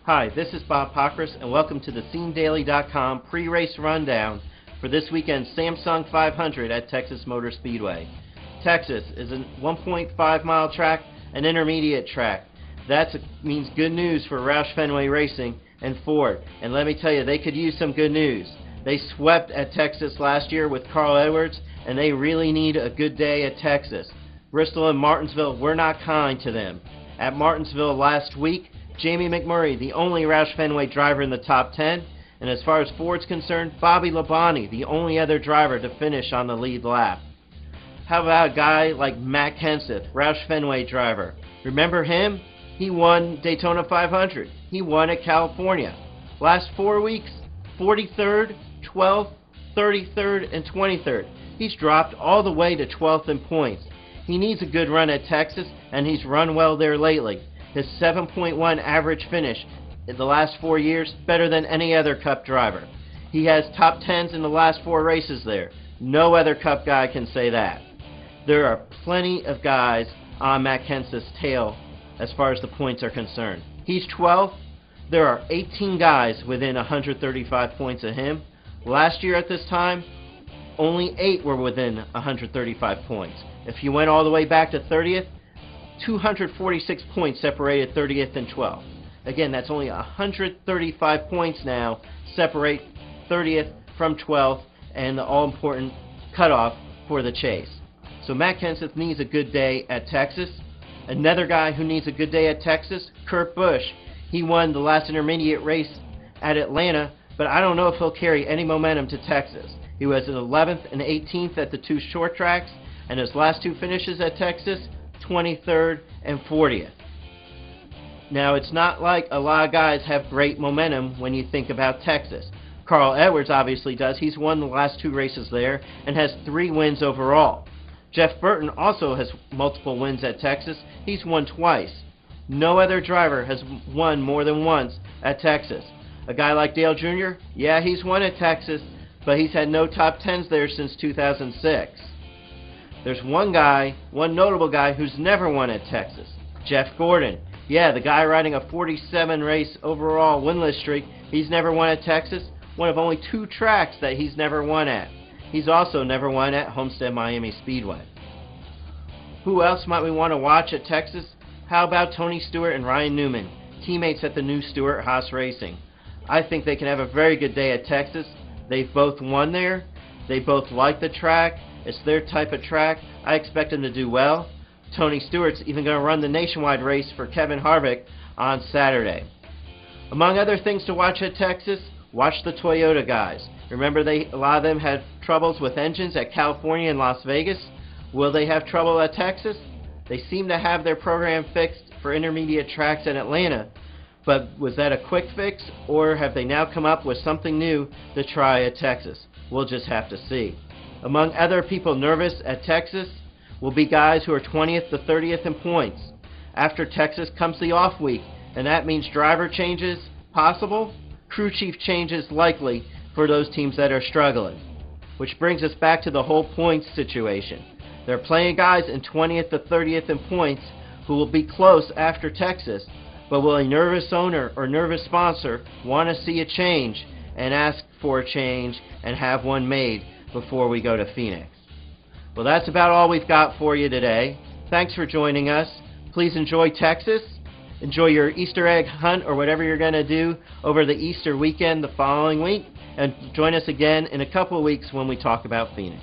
Hi, this is Bob Pockrass, and welcome to the SceneDaily.com pre-race rundown for this weekend's Samsung 500 at Texas Motor Speedway. Texas is a 1.5-mile track, an intermediate track. That means good news for Roush Fenway Racing and Ford. And let me tell you, they could use some good news. They swept at Texas last year with Carl Edwards, and they really need a good day at Texas. Bristol and Martinsville were not kind to them. At Martinsville last week, Jamie McMurray, the only Roush Fenway driver in the top 10, and as far as Ford's concerned, Bobby Labonte, the only other driver to finish on the lead lap. How about a guy like Matt Kenseth, Roush Fenway driver? Remember him? He won Daytona 500. He won at California. Last 4 weeks, 43rd, 12th, 33rd, and 23rd. He's dropped all the way to 12th in points. He needs a good run at Texas, and he's run well there lately. His 7.1 average finish in the last 4 years, better than any other Cup driver. He has top 10s in the last 4 races there. No other Cup guy can say that. There are plenty of guys on Matt Kenseth's tail as far as the points are concerned. He's 12th. There are 18 guys within 135 points of him. Last year at this time, only 8 were within 135 points. If you went all the way back to 30th, 246 points separated 30th and 12th. Again, that's only 135 points now separate 30th from 12th and the all-important cutoff for the chase. So Matt Kenseth needs a good day at Texas. Another guy who needs a good day at Texas, Kurt Busch. He won the last intermediate race at Atlanta, but I don't know if he'll carry any momentum to Texas. He was in 11th and 18th at the 2 short tracks, and his last 2 finishes at Texas, 23rd and 40th. Now, it's not like a lot of guys have great momentum when you think about Texas. Carl Edwards obviously does. He's won the last 2 races there and has 3 wins overall. Jeff Burton also has multiple wins at Texas. He's won twice. No other driver has won more than once at Texas. A guy like Dale Jr., yeah, he's won at Texas, but he's had no top 10s there since 2006. There's one notable guy who's never won at Texas, Jeff Gordon. Yeah, the guy riding a 47 race overall winless streak, he's never won at Texas, one of only 2 tracks that he's never won at. He's also never won at Homestead Miami Speedway. Who else might we want to watch at Texas? How about Tony Stewart and Ryan Newman, teammates at the new Stewart-Haas Racing? I think they can have a very good day at Texas. They've both won there. They both like the track. It's their type of track. I expect them to do well. Tony Stewart's even going to run the nationwide race for Kevin Harvick on Saturday. Among other things to watch at Texas, watch the Toyota guys. Remember, a lot of them had troubles with engines at California and Las Vegas. Will they have trouble at Texas? They seem to have their program fixed for intermediate tracks in Atlanta. But was that a quick fix, or have they now come up with something new to try at Texas? We'll just have to see. Among other people nervous at Texas will be guys who are 20th to 30th in points. After Texas comes the off week, and that means driver changes possible, crew chief changes likely for those teams that are struggling. Which brings us back to the whole points situation. They're playing guys in 20th to 30th in points who will be close after Texas, but will a nervous owner or nervous sponsor want to see a change and ask for a change and have one made before we go to Phoenix? Well, that's about all we've got for you today. Thanks for joining us. Please enjoy Texas. Enjoy your Easter egg hunt or whatever you're going to do over the Easter weekend the following week. And join us again in a couple of weeks when we talk about Phoenix.